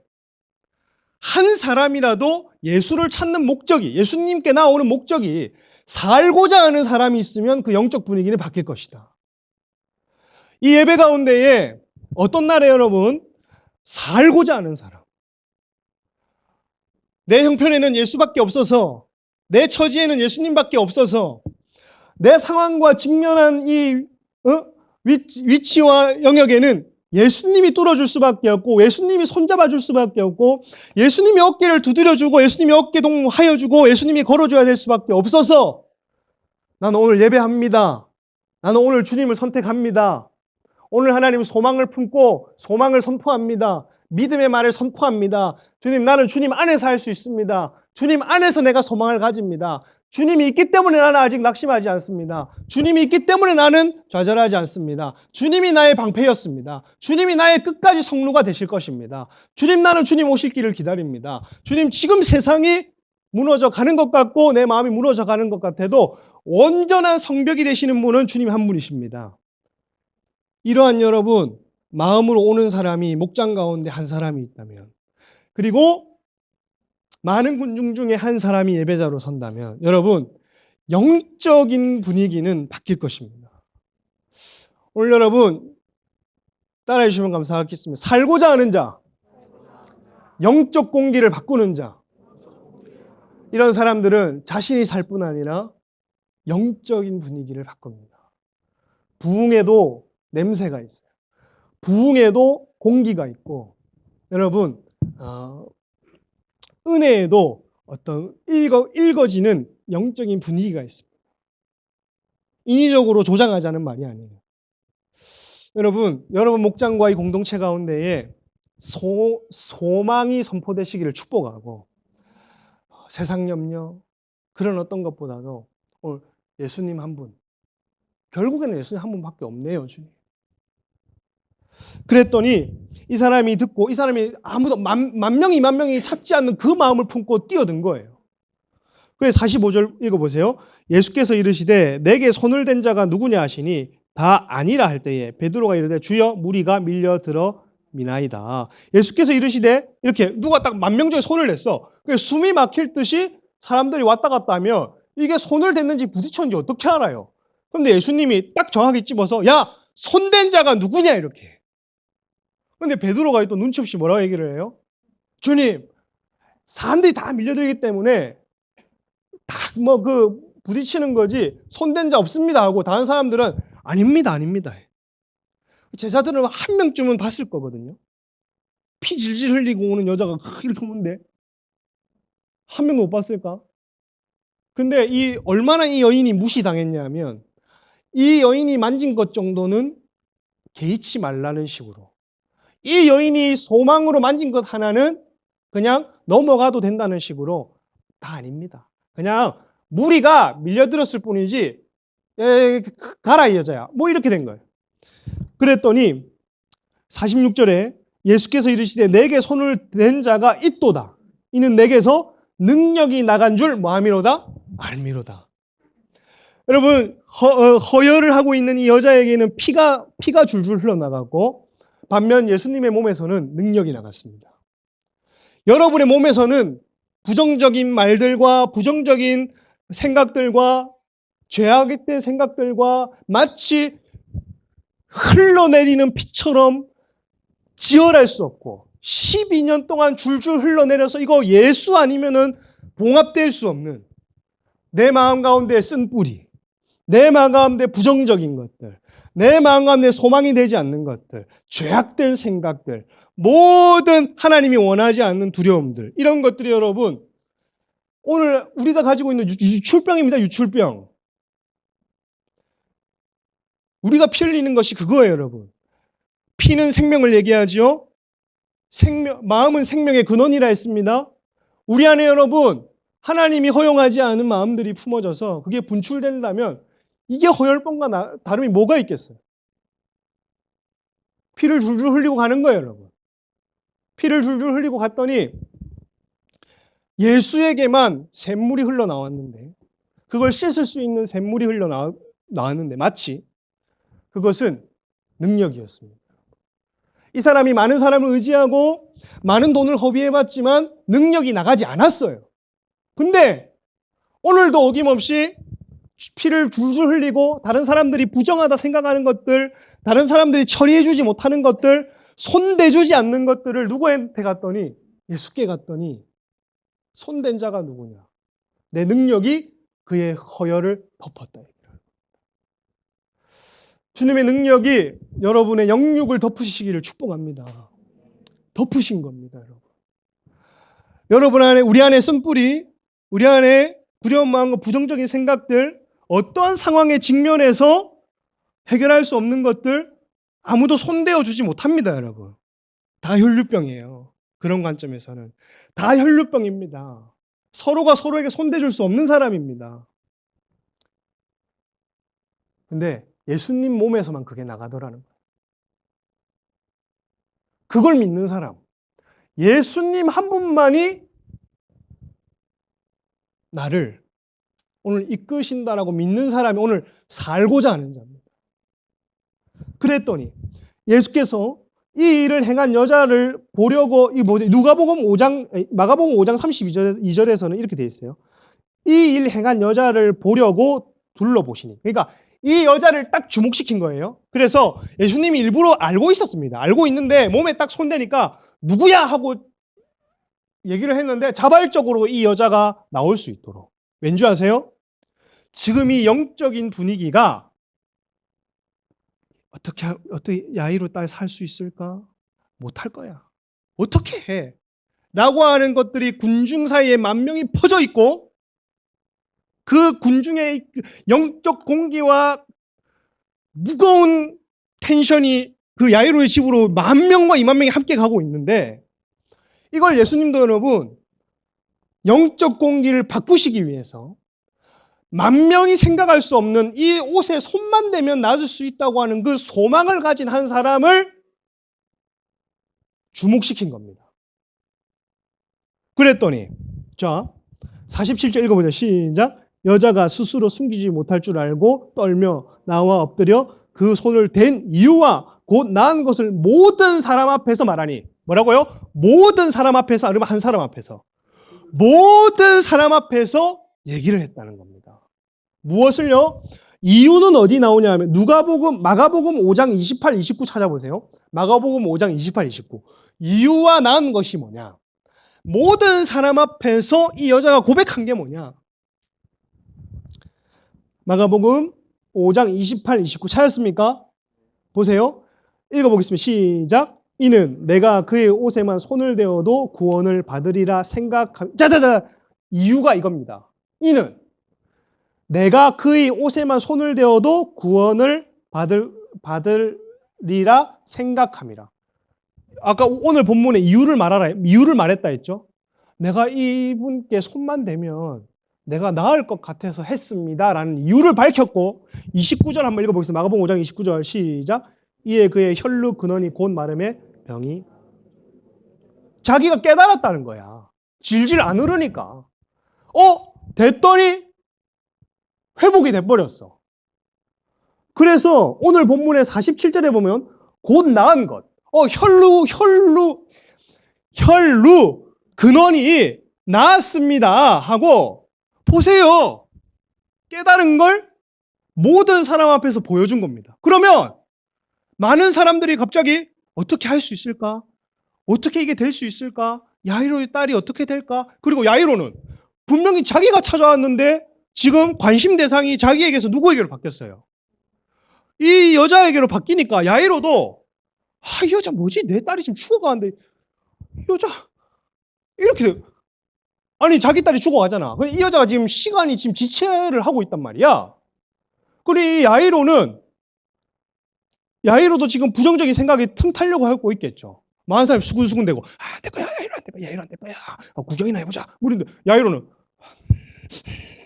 한 사람이라도 예수를 찾는 목적이 예수님께 나오는 목적이 살고자 하는 사람이 있으면 그 영적 분위기는 바뀔 것이다. 이 예배 가운데에 어떤 날에 여러분 살고자 하는 사람 내 형편에는 예수밖에 없어서 내 처지에는 예수님밖에 없어서 내 상황과 직면한 이 위치와 영역에는 예수님이 뚫어줄 수밖에 없고 예수님이 손잡아줄 수밖에 없고 예수님이 어깨를 두드려주고 예수님이 어깨 동무하여주고 예수님이 걸어줘야 될 수밖에 없어서 나는 오늘 예배합니다. 나는 오늘 주님을 선택합니다. 오늘 하나님 소망을 품고 소망을 선포합니다. 믿음의 말을 선포합니다. 주님 나는 주님 안에서 할 수 있습니다. 주님 안에서 내가 소망을 가집니다. 주님이 있기 때문에 나는 아직 낙심하지 않습니다. 주님이 있기 때문에 나는 좌절하지 않습니다. 주님이 나의 방패였습니다. 주님이 나의 끝까지 성루가 되실 것입니다. 주님, 나는 주님 오실 길을 기다립니다. 주님, 지금 세상이 무너져 가는 것 같고 내 마음이 무너져 가는 것 같아도 온전한 성벽이 되시는 분은 주님 한 분이십니다. 이러한 여러분, 마음으로 오는 사람이 목장 가운데 한 사람이 있다면, 그리고 많은 군중 중에 한 사람이 예배자로 선다면 여러분, 영적인 분위기는 바뀔 것입니다. 오늘 여러분 따라해 주시면 감사하겠습니다. 살고자 하는 자, 영적 공기를 바꾸는 자, 이런 사람들은 자신이 살 뿐 아니라 영적인 분위기를 바꿉니다. 부흥에도 냄새가 있어요. 부흥에도 공기가 있고, 여러분 은혜에도 어떤 읽어지는 영적인 분위기가 있습니다. 인위적으로 조장하자는 말이 아니에요. 여러분 목장과의 공동체 가운데에 소망이 선포되시기를 축복하고, 세상 염려 그런 어떤 것보다도 오늘 예수님 한 분, 결국에는 예수님 한 분밖에 없네요, 주님. 그랬더니 이 사람이 듣고, 이 사람이 아무도 만 명이 2만 명이 찾지 않는 그 마음을 품고 뛰어든 거예요. 그래서 45절 읽어보세요. 예수께서 이르시되 내게 손을 댄 자가 누구냐 하시니 다 아니라 할 때에 베드로가 이르되 주여 무리가 밀려들어 미나이다. 예수께서 이르시되, 이렇게 누가 딱 1만 명 중에 손을 냈어. 숨이 막힐 듯이 사람들이 왔다 갔다 하면 이게 손을 댔는지 부딪혔는지 어떻게 알아요? 그런데 예수님이 딱 정확히 집어서 야, 손댄 자가 누구냐 이렇게. 근데 베드로가 또 눈치 없이 뭐라고 얘기를 해요? 주님, 사람들이 다 밀려들기 때문에 딱 부딪히는 거지 손댄 자 없습니다 하고, 다른 사람들은 아닙니다. 제자들은 한 명쯤은 봤을 거거든요. 피 질질 흘리고 오는 여자가 이렇게 오는데 한 명도 못 봤을까? 근데 얼마나 이 여인이 무시당했냐면, 이 여인이 만진 것 정도는 개의치 말라는 식으로, 이 여인이 소망으로 만진 것 하나는 그냥 넘어가도 된다는 식으로, 다 아닙니다. 그냥 무리가 밀려들었을 뿐이지 가라 이 여자야, 이렇게 된 거예요. 그랬더니 46절에 예수께서 이르시되 내게 손을 댄 자가 있도다. 이는 내게서 능력이 나간 줄 뭐함이로다? 알미로다. 여러분, 허혈을 하고 있는 이 여자에게는 피가 줄줄 흘러나갔고, 반면 예수님의 몸에서는 능력이 나갔습니다. 여러분의 몸에서는 부정적인 말들과 부정적인 생각들과 죄악의 생각들과 마치 흘러내리는 피처럼 지혈할 수 없고, 12년 동안 줄줄 흘러내려서 이거 예수 아니면은 봉합될 수 없는 내 마음 가운데 쓴 뿌리, 내 마음 가운데 부정적인 것들, 내 마음 가운데 소망이 되지 않는 것들, 죄악된 생각들, 모든 하나님이 원하지 않는 두려움들, 이런 것들이 여러분 오늘 우리가 가지고 있는 유출병입니다. 유출병. 우리가 피 흘리는 것이 그거예요, 여러분. 피는 생명을 얘기하죠. 마음은 생명의 근원이라 했습니다. 우리 안에 여러분 하나님이 허용하지 않은 마음들이 품어져서 그게 분출된다면 이게 허혈병과 다름이 뭐가 있겠어요? 피를 줄줄 흘리고 가는 거예요, 여러분. 피를 줄줄 흘리고 갔더니 예수에게만 샘물이 흘러나왔는데, 그걸 씻을 수 있는 샘물이 흘러나왔는데 마치 그것은 능력이었습니다. 이 사람이 많은 사람을 의지하고 많은 돈을 허비해봤지만 능력이 나가지 않았어요. 근데 오늘도 어김없이 피를 줄줄 흘리고 다른 사람들이 부정하다 생각하는 것들, 다른 사람들이 처리해주지 못하는 것들, 손대주지 않는 것들을 누구한테 갔더니, 예수께 갔더니 손댄 자가 누구냐? 내 능력이 그의 허혈을 덮었다. 주님의 능력이 여러분의 영육을 덮으시기를 축복합니다. 덮으신 겁니다, 여러분. 여러분 안에, 우리 안에 쓴뿌리, 우리 안에 두려운 마음과 부정적인 생각들, 어떠한 상황에 직면해서 해결할 수 없는 것들 아무도 손대어 주지 못합니다, 여러분. 다 혈류병이에요. 그런 관점에서는 다 혈류병입니다. 서로가 서로에게 손대줄 수 없는 사람입니다. 근데 예수님 몸에서만 그게 나가더라는 거예요. 그걸 믿는 사람, 예수님 한 분만이 나를 오늘 이끄신다라고 믿는 사람이 오늘 살고자 하는 자입니다. 그랬더니 예수께서 이 일을 행한 여자를 보려고 마가복음 5장 32절에서는 이렇게 되어 있어요. 이 일 행한 여자를 보려고 둘러보시니. 그러니까 이 여자를 딱 주목시킨 거예요. 그래서 예수님이 일부러 알고 있었습니다. 알고 있는데 몸에 딱 손대니까 누구야 하고 얘기를 했는데 자발적으로 이 여자가 나올 수 있도록. 왠지 아세요? 지금 이 영적인 분위기가 어떻게 야이로 딸 살 수 있을까? 못할 거야. 어떻게 해? 라고 하는 것들이 군중 사이에 만명이 퍼져 있고 그 군중의 영적 공기와 무거운 텐션이 그 야이로의 집으로 10,000명과 20,000명이 함께 가고 있는데 이걸 예수님도 여러분 영적 공기를 바꾸시기 위해서 10,000명이 생각할 수 없는 이 옷에 손만 대면 나아질 수 있다고 하는 그 소망을 가진 한 사람을 주목시킨 겁니다. 그랬더니 자 47절 읽어보자. 시작. 여자가 스스로 숨기지 못할 줄 알고 떨며 나와 엎드려 그 손을 댄 이유와 곧 나은 것을 모든 사람 앞에서 말하니. 뭐라고요? 모든 사람 앞에서 아니면 한 사람 앞에서. 모든 사람 앞에서 얘기를 했다는 겁니다. 무엇을요? 이유는 어디 나오냐 하면 마가복음 5장 28, 29 찾아보세요. 마가복음 5장 28, 29. 이유와 나은 것이 뭐냐? 모든 사람 앞에서 이 여자가 고백한 게 뭐냐? 마가복음 5장 28, 29 찾았습니까? 보세요. 읽어보겠습니다. 시작. 이는 내가 그의 옷에만 손을 대어도 구원을 받으리라 생각하며 이유가 이겁니다. 이는 내가 그의 옷에만 손을 대어도 구원을 받으리라 생각함이라. 아까 오늘 본문에 이유를 말했다 했죠. 내가 이분께 손만 대면 내가 나을 것 같아서 했습니다 라는 이유를 밝혔고 29절 한번 읽어보겠습니다. 마가복음 5장 29절 시작. 이에 그의 혈루 근원이 곧 마름에 병이 자기가 깨달았다는 거야. 질질 안 흐르니까. 됐더니 회복이 돼버렸어. 그래서 오늘 본문의 47절에 보면 곧 나은 것. 혈루 근원이 나았습니다 하고 보세요. 깨달은 걸 모든 사람 앞에서 보여준 겁니다. 그러면 많은 사람들이 갑자기 어떻게 할 수 있을까? 어떻게 이게 될 수 있을까? 야이로의 딸이 어떻게 될까? 그리고 야이로는 분명히 자기가 찾아왔는데 지금 관심 대상이 자기에게서 누구에게로 바뀌었어요? 이 여자에게로 바뀌니까 야이로도 이 여자 뭐지? 내 딸이 지금 죽어가는데 이 여자 이렇게 아니 자기 딸이 죽어가잖아. 이 여자가 지금 시간이 지금 지체를 하고 있단 말이야. 그리고 이 야이로도 지금 부정적인 생각이 틈 타려고 하고 있겠죠. 많은 사람이 수근수근 대고 내 거야 야이로 안 될 거야 구경이나 해보자. 우리는 야이로는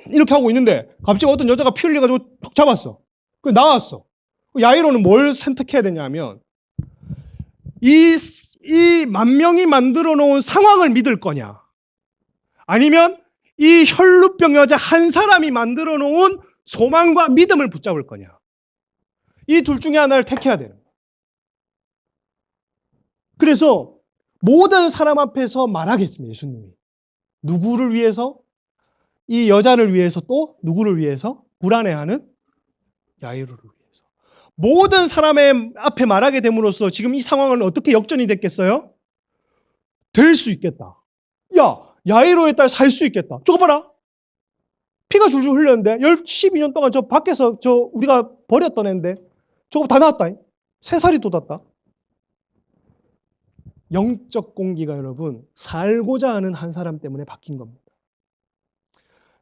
이렇게 하고 있는데 갑자기 어떤 여자가 피 흘려가지고 턱 잡았어. 그래서 나왔어. 야이로는 뭘 선택해야 되냐면 이 10,000명이 만들어 놓은 상황을 믿을 거냐 아니면 이 혈루병 여자 한 사람이 만들어 놓은 소망과 믿음을 붙잡을 거냐. 이 둘 중에 하나를 택해야 되는 거예요. 그래서 모든 사람 앞에서 말하겠습니다. 예수님이. 누구를 위해서? 이 여자를 위해서 또 누구를 위해서? 불안해하는 야이로를 위해서. 모든 사람의 앞에 말하게 됨으로써 지금 이 상황은 어떻게 역전이 됐겠어요? 될 수 있겠다. 야이로의 딸 살 수 있겠다. 저거 봐라. 피가 줄줄 흘렸는데 12년 동안 저 밖에서 우리가 버렸던 애인데 저거 다 나왔다. 3살이 돋았다. 영적 공기가 여러분 살고자 하는 한 사람 때문에 바뀐 겁니다.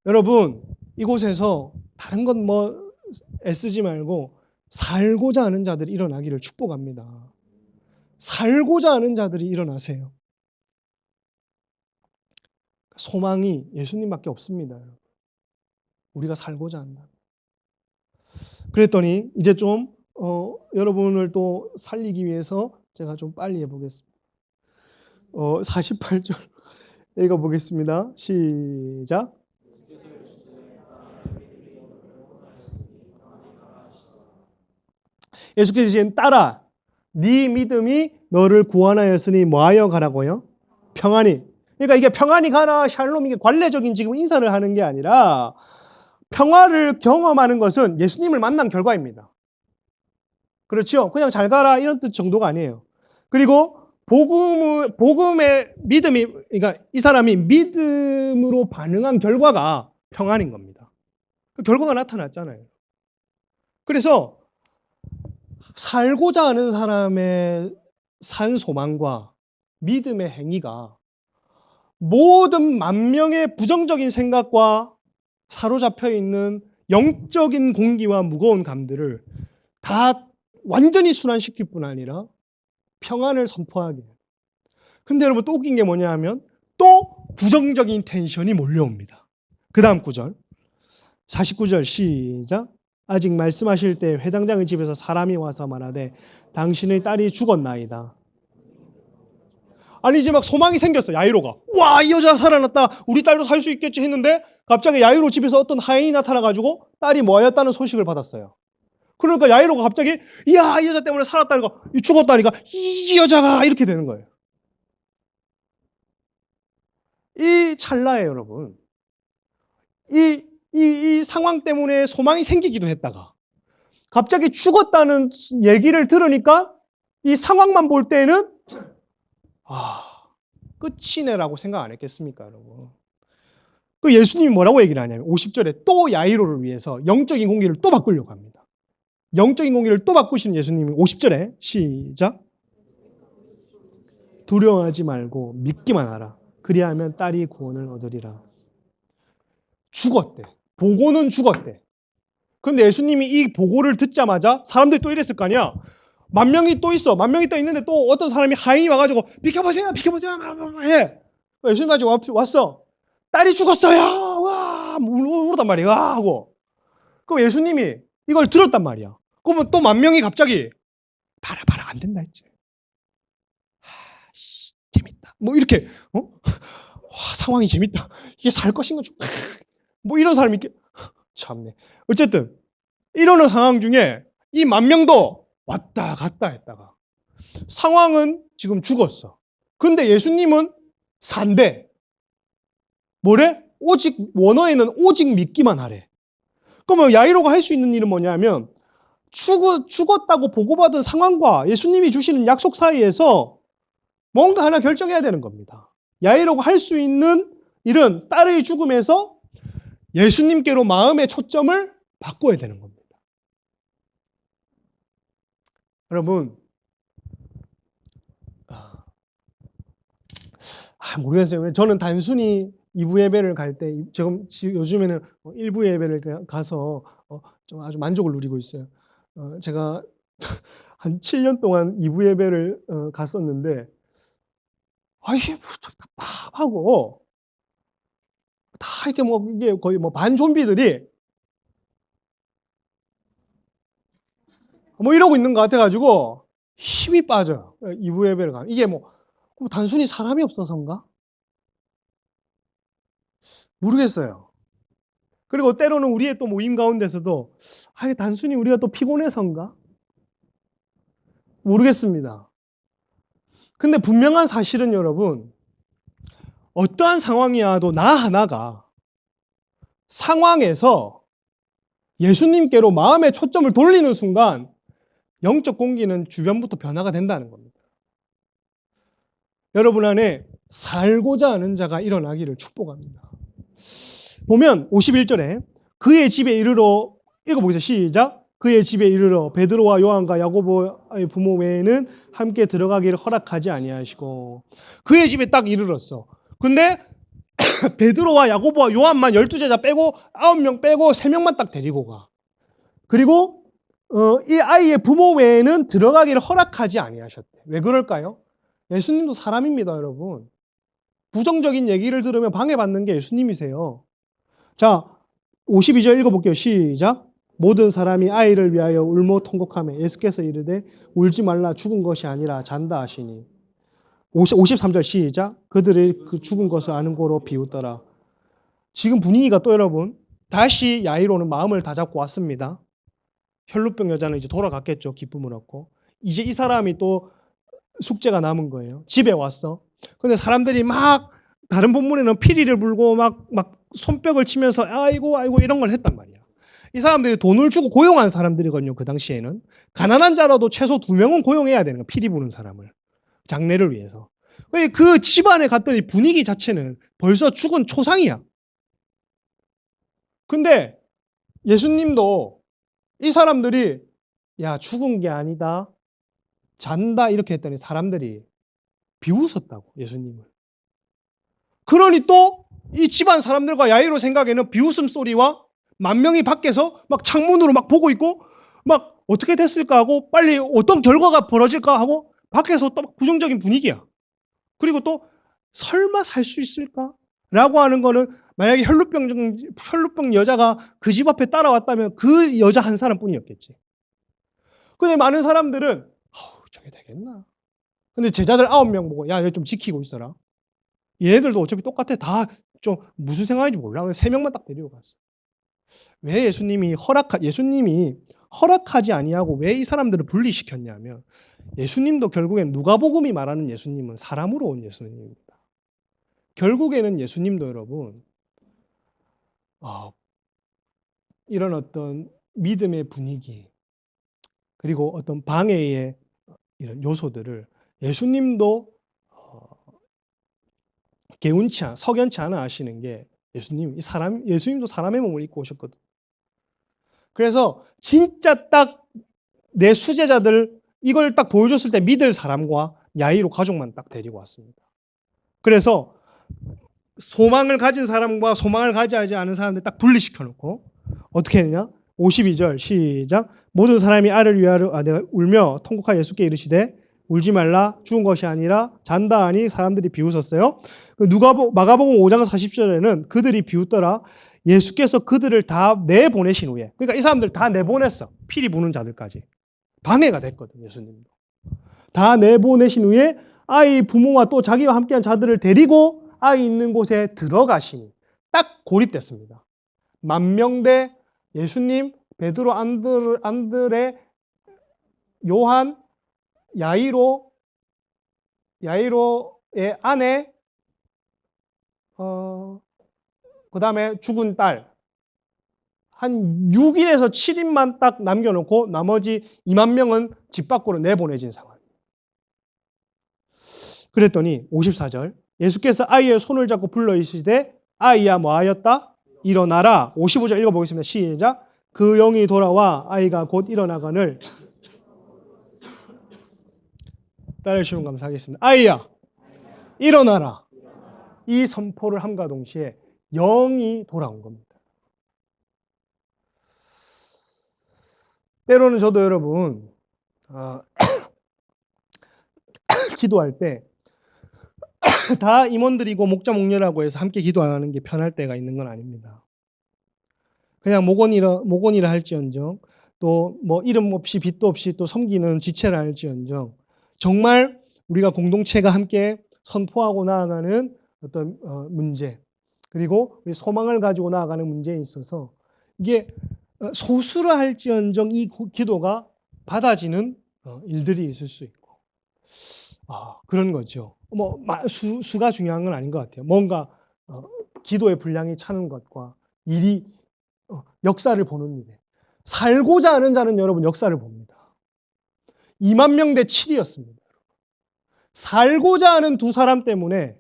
여러분 이곳에서 다른 건 애쓰지 말고 살고자 하는 자들이 일어나기를 축복합니다. 살고자 하는 자들이 일어나세요. 소망이 예수님밖에 없습니다. 우리가 살고자 한다. 그랬더니 이제 좀 여러분을 또 살리기 위해서 제가 좀 빨리 해보겠습니다. 48절 읽어보겠습니다. 시작. 예수께서 이제 딸아, 네 믿음이 너를 구원하였으니 뭐하여 가라고요? 평안히. 그러니까 이게 평안히 가라, 샬롬, 이게 관례적인 지금 인사를 하는 게 아니라 평화를 경험하는 것은 예수님을 만난 결과입니다. 그렇죠? 그냥 잘 가라 이런 뜻 정도가 아니에요. 그리고 복음의 믿음이, 그러니까 이 사람이 믿음으로 반응한 결과가 평안인 겁니다. 그 결과가 나타났잖아요. 그래서 살고자 하는 사람의 산 소망과 믿음의 행위가 모든 만명의 부정적인 생각과 사로잡혀 있는 영적인 공기와 무거운 감들을 다 완전히 순환시킬 뿐 아니라 평안을 선포하게. 근데 여러분 또 웃긴 게 뭐냐 하면 또 부정적인 텐션이 몰려옵니다. 그 다음 구절 49절 시작. 아직 말씀하실 때 회당장의 집에서 사람이 와서 말하되 당신의 딸이 죽었나이다. 아니 이제 막 소망이 생겼어. 야이로가 와, 이 여자 살아났다, 우리 딸도 살 수 있겠지 했는데 갑자기 야이로 집에서 어떤 하인이 나타나가지고 딸이 뭐하였다는 소식을 받았어요. 그러니까 야이로가 갑자기 이야, 이 여자 때문에 살았다니까, 죽었다니까, 이 여자가 이렇게 되는 거예요. 이 찰나에 여러분 이 상황 때문에 소망이 생기기도 했다가 갑자기 죽었다는 얘기를 들으니까 이 상황만 볼 때는 끝이네라고 생각 안 했겠습니까, 여러분? 그 예수님이 뭐라고 얘기를 하냐면 50절에 또 야이로를 위해서 영적인 공기를 또 바꾸려고 합니다. 영적인 공기를 또 바꾸시는 예수님이 50절에 시작. 두려워하지 말고 믿기만 하라. 그리하면 딸이 구원을 얻으리라. 죽었대. 보고는 죽었대. 근데 예수님이 이 보고를 듣자마자 사람들이 또 이랬을 거 아니야. 만 명이 또 있어. 만 명이 또 있는데 또 어떤 사람이 하인이 와가지고 비켜보세요, 비켜보세요 해. 예수님까지 왔어. 딸이 죽었어요. 와, 울었단 말이야. 와 하고. 그럼 예수님이 이걸 들었단 말이야. 그러면 또 만 명이 갑자기 봐라 안 된다 했지. 재밌다. 뭐 이렇게 와, 상황이 재밌다. 이게 살 것인가 좀. 뭐 이런 사람이 있게. 참네. 어쨌든 이러는 상황 중에 이 만 명도 왔다 갔다 했다가 상황은 지금 죽었어. 근데 예수님은 산대. 뭐래? 오직 원어에는 오직 믿기만 하래. 그러면 야이로가 할 수 있는 일은 뭐냐면 죽었다고 보고받은 상황과 예수님이 주시는 약속 사이에서 뭔가 하나 결정해야 되는 겁니다. 야이로가 할 수 있는 일은 딸의 죽음에서 예수님께로 마음의 초점을 바꿔야 되는 겁니다. 여러분, 모르겠어요. 저는 단순히 2부 예배를 갈 때, 지금 요즘에는 1부 예배를 가서 좀 아주 만족을 누리고 있어요. 제가 한 7년 동안 2부 예배를 갔었는데, 이게 답답하고, 다 이렇게 이게 거의 반좀비들이 이러고 있는 것 같아가지고 힘이 빠져요. 2부 예배를 가면. 이게 단순히 사람이 없어서인가? 모르겠어요. 그리고 때로는 우리의 또 모임 가운데서도 단순히 우리가 또 피곤해서인가? 모르겠습니다. 근데 분명한 사실은 여러분, 어떠한 상황이 와도 나 하나가 상황에서 예수님께로 마음의 초점을 돌리는 순간 영적 공기는 주변부터 변화가 된다는 겁니다. 여러분 안에 살고자 하는 자가 일어나기를 축복합니다. 보면 51절에 그의 집에 이르러, 읽어보세요. 시작. 그의 집에 이르러 베드로와 요한과 야고보의 부모 외에는 함께 들어가기를 허락하지 아니하시고. 그의 집에 딱 이르렀어. 근데 베드로와 야고보와 요한만 12제자 빼고 9명 빼고 3명만 딱 데리고 가. 그리고 이 아이의 부모 외에는 들어가기를 허락하지 아니하셨대. 왜 그럴까요? 예수님도 사람입니다, 여러분. 부정적인 얘기를 들으면 방해받는 게 예수님이세요. 자, 52절 읽어볼게요. 시작. 모든 사람이 아이를 위하여 울며 통곡하며 예수께서 이르되 울지 말라 죽은 것이 아니라 잔다 하시니. 53절 시작. 그들이 그 죽은 것을 아는 거로 비웃더라. 지금 분위기가 또 여러분 다시 야이로는 마음을 다잡고 왔습니다. 혈루병 여자는 이제 돌아갔겠죠. 기쁨을 얻고. 이제 이 사람이 또 숙제가 남은 거예요. 집에 왔어. 근데 사람들이 막 다른 본문에는 피리를 불고 막 손뼉을 치면서 아이고 이런 걸 했단 말이야. 이 사람들이 돈을 주고 고용한 사람들이거든요. 그 당시에는. 가난한 자라도 최소 2명은 고용해야 되는 거야. 피리 부는 사람을. 장례를 위해서. 그 집안에 갔더니 분위기 자체는 벌써 죽은 초상이야. 근데 예수님도 이 사람들이 야 죽은 게 아니다. 잔다 이렇게 했더니 사람들이 비웃었다고 예수님을. 그러니 또 이 집안 사람들과 야이로 생각에는 비웃음 소리와 만 명이 밖에서 막 창문으로 막 보고 있고 막 어떻게 됐을까 하고 빨리 어떤 결과가 벌어질까 하고 밖에서 또 부정적인 분위기야. 그리고 또 설마 살 수 있을까? 라고 하는 거는 만약에 혈루병 여자가 그 집 앞에 따라왔다면 그 여자 한 사람뿐이었겠지. 근데 많은 사람들은 저게 되겠나? 근데 제자들 9명 보고 야, 얘 좀 지키고 있어라. 얘네들도 어차피 똑같아. 다 좀 무슨 생각인지 몰라. 3명만 딱 데리고 갔어. 왜 예수님이 허락하지 아니하고 왜 이 사람들을 분리시켰냐면 예수님도 결국엔 누가복음이 말하는 예수님은 사람으로 온 예수님입니다. 결국에는 예수님도 여러분 이런 어떤 믿음의 분위기 그리고 어떤 방해의 이런 요소들을 예수님도 석연치 않아 하시는 게 예수님도 사람의 몸을 입고 오셨거든. 그래서 진짜 딱 내 수제자들 이걸 딱 보여줬을 때 믿을 사람과 야이로 가족만 딱 데리고 왔습니다. 그래서 소망을 가진 사람과 소망을 가지지 않은 사람들 딱 분리시켜 놓고 어떻게 했냐? 52절 시작. 모든 사람이 아를 위하여 울며 통곡하여 예수께 이르시되 울지 말라 죽은 것이 아니라 잔다 하니 사람들이 비웃었어요. 마가복음 5장 40절에는 그들이 비웃더라. 예수께서 그들을 다 내보내신 후에, 그러니까 이 사람들 다 내보냈어. 피리 부는 자들까지. 방해가 됐거든, 예수님도. 다 내보내신 후에 아이 부모와 또 자기와 함께한 자들을 데리고 아이 있는 곳에 들어가시니 딱 고립됐습니다. 만명대 예수님, 베드로, 안드레, 요한, 야이로의 아내, 그 다음에 죽은 딸, 한 6일에서 7일만 딱 남겨놓고 나머지 2만 명은 집 밖으로 내보내진 상황이에요. 그랬더니 54절 예수께서 아이의 손을 잡고 불러 이르시되 아이야 뭐하였다? 일어나라. 55절 읽어보겠습니다. 시작. 그 영이 돌아와 아이가 곧 일어나거늘. 따라해주시면 감사하겠습니다. 아이야 일어나라. 이 선포를 함과 동시에 영이 돌아온 겁니다. 때로는 저도 여러분 기도할 때 다 임원들이고 목자 목녀라고 해서 함께 기도하는 게 편할 때가 있는 건 아닙니다. 그냥 목원이라 할지언정 또 뭐 이름 없이 빛도 없이 또 섬기는 지체라 할지언정 정말 우리가 공동체가 함께 선포하고 나아가는 어떤 문제 그리고 소망을 가지고 나아가는 문제에 있어서 이게 소수라 할지언정 이 기도가 받아지는 일들이 있을 수 있고 그런 거죠. 뭐 수가 중요한 건 아닌 것 같아요. 뭔가 기도의 분량이 차는 것과 일이 역사를 보는 일에 살고자 하는 자는 여러분 역사를 봅니다. 2만 명 대 7이었습니다. 살고자 하는 두 사람 때문에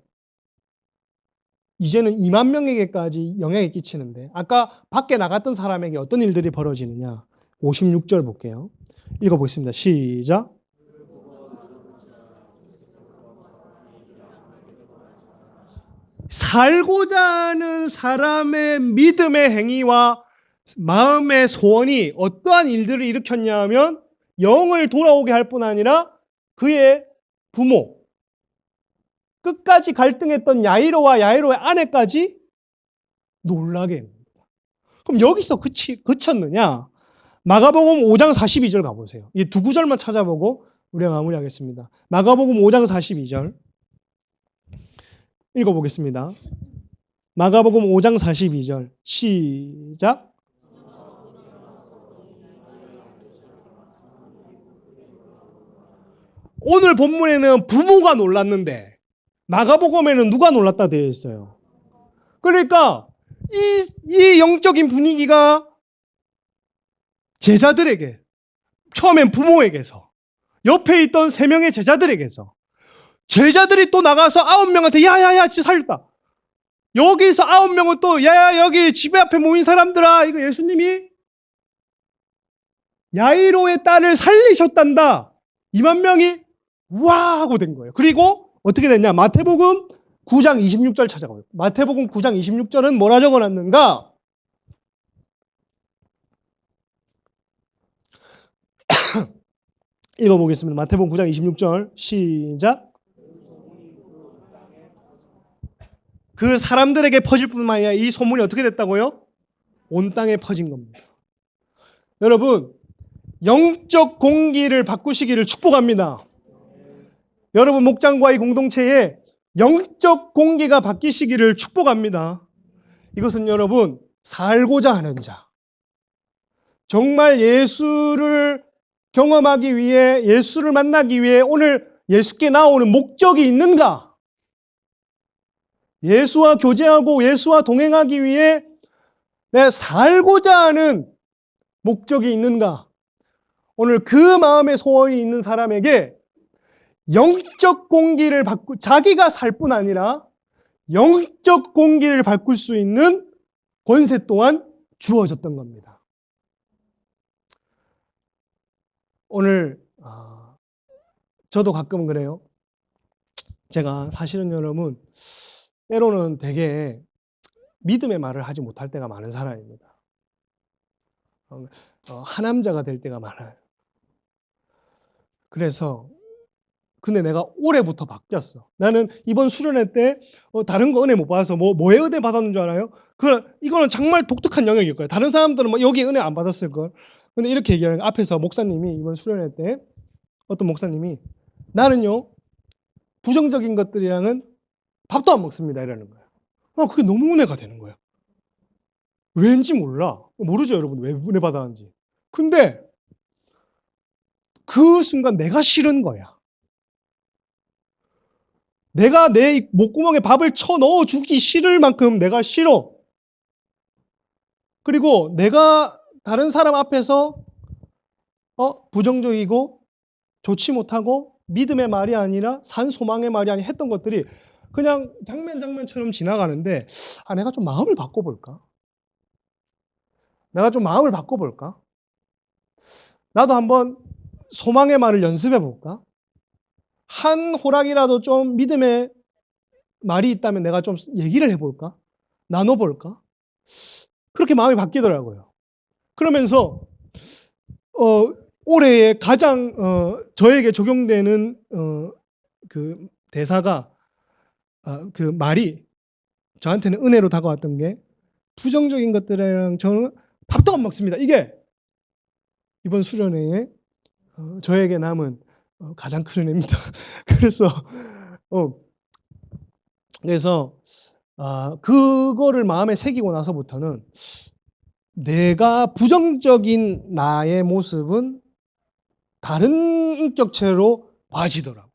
이제는 2만 명에게까지 영향이 끼치는데 아까 밖에 나갔던 사람에게 어떤 일들이 벌어지느냐 56절 볼게요. 읽어보겠습니다. 시작. 살고자 하는 사람의 믿음의 행위와 마음의 소원이 어떠한 일들을 일으켰냐 하면 영을 돌아오게 할 뿐 아니라 그의 부모, 끝까지 갈등했던 야이로와 야이로의 아내까지 놀라게 합니다. 그럼 여기서 그쳤느냐? 마가복음 5장 42절 가보세요. 이 두 구절만 찾아보고 우리가 마무리하겠습니다. 마가복음 5장 42절 읽어보겠습니다. 마가복음 5장 42절 시작. 오늘 본문에는 부모가 놀랐는데 마가복음에는 누가 놀랐다 되어 있어요. 그러니까 이 영적인 분위기가 제자들에게, 처음엔 부모에게서, 옆에 있던 3명의 제자들에게서, 제자들이 또 나가서 9명한테 야야야 진짜 살렸다. 여기서 9명은 또 야야 여기 집에 앞에 모인 사람들아 이거 예수님이 야이로의 딸을 살리셨단다. 2만 명이 와 하고 된 거예요. 그리고 어떻게 됐냐? 마태복음 9장 26절 찾아가요. 마태복음 9장 26절은 뭐라 적어놨는가? 읽어보겠습니다. 마태복음 9장 26절 시작. 그 사람들에게 퍼질 뿐만 아니라 이 소문이 어떻게 됐다고요? 온 땅에 퍼진 겁니다. 여러분, 영적 공기를 바꾸시기를 축복합니다. 여러분 목장과의 공동체에 영적 공기가 바뀌시기를 축복합니다. 이것은 여러분 살고자 하는 자, 정말 예수를 경험하기 위해, 예수를 만나기 위해 오늘 예수께 나오는 목적이 있는가? 예수와 교제하고 예수와 동행하기 위해 내가 살고자 하는 목적이 있는가? 오늘 그 마음의 소원이 있는 사람에게 영적 공기를 자기가 살 뿐 아니라 영적 공기를 바꿀 수 있는 권세 또한 주어졌던 겁니다. 오늘 저도 가끔 그래요. 제가 사실은 여러분 때로는 되게 믿음의 말을 하지 못할 때가 많은 사람입니다. 하남자가 될 때가 많아요. 그래서 근데 내가 올해부터 바뀌었어. 나는 이번 수련회 때 다른 거 은혜 못 받아서 뭐에 은혜 받았는 줄 알아요? 이거는 정말 독특한 영역일 거예요. 다른 사람들은 여기 은혜 안 받았을 걸. 근데 이렇게 얘기하는 거예요. 앞에서 목사님이 이번 수련회 때 어떤 목사님이 나는요 부정적인 것들이랑은 밥도 안 먹습니다 이러는 거예요. 그게 너무 은혜가 되는 거예요. 왠지 몰라. 모르죠 여러분 왜 은혜 받았는지. 근데 그 순간 내가 싫은 거야. 내가 내 목구멍에 밥을 쳐 넣어 주기 싫을 만큼 내가 싫어. 그리고 내가 다른 사람 앞에서 부정적이고 좋지 못하고 믿음의 말이 아니라 산소망의 말이 아니 했던 것들이 그냥 장면처럼 지나가는데 내가 좀 마음을 바꿔볼까? 내가 좀 마음을 바꿔볼까? 나도 한번 소망의 말을 연습해볼까? 한 호락이라도 좀 믿음의 말이 있다면 내가 좀 얘기를 해볼까? 나눠볼까? 그렇게 마음이 바뀌더라고요. 그러면서 올해의 가장 저에게 적용되는 그 대사가 그 말이 저한테는 은혜로 다가왔던 게 부정적인 것들이랑 저는 밥도 안 먹습니다. 이게 이번 수련회에 저에게 남은 가장 큰 은혜입니다. 그래서 그거를 마음에 새기고 나서부터는 내가 부정적인 나의 모습은 다른 인격체로 봐지더라고.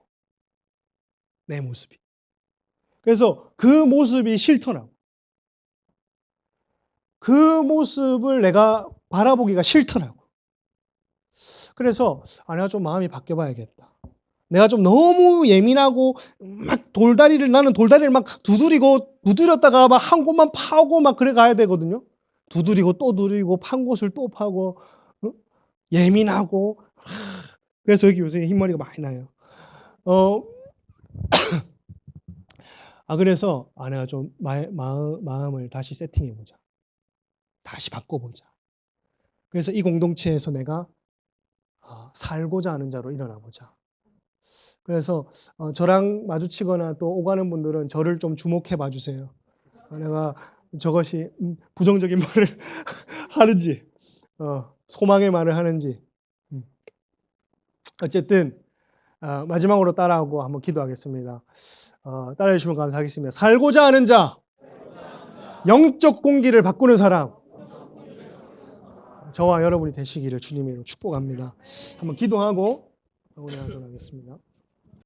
내 모습이. 그래서 그 모습이 싫더라고. 그 모습을 내가 바라보기가 싫더라고. 그래서 내가 좀 마음이 바뀌어봐야겠다. 내가 좀 너무 예민하고 막 나는 돌다리를 막 두드렸다가 막 한 곳만 파고 막 그래 가야 되거든요. 두드리고 또 두드리고 판 곳을 또 파고 예민하고 그래서 여기 요새 흰머리가 많이 나요. 그래서 내가 좀 마음을 다시 세팅해보자. 다시 바꿔보자. 그래서 이 공동체에서 내가 살고자 하는 자로 일어나보자. 그래서 저랑 마주치거나 또 오가는 분들은 저를 좀 주목해 봐 주세요. 내가 저것이 부정적인 말을 하는지, 소망의 말을 하는지. 어쨌든 마지막으로 따라하고 한번 기도하겠습니다. 따라해 주시면 감사하겠습니다. 살고자 하는 자, 영적 공기를 바꾸는 사람, 저와 여러분이 되시기를 주님으로 축복합니다. 한번 기도하고 오늘 하도록 하겠습니다.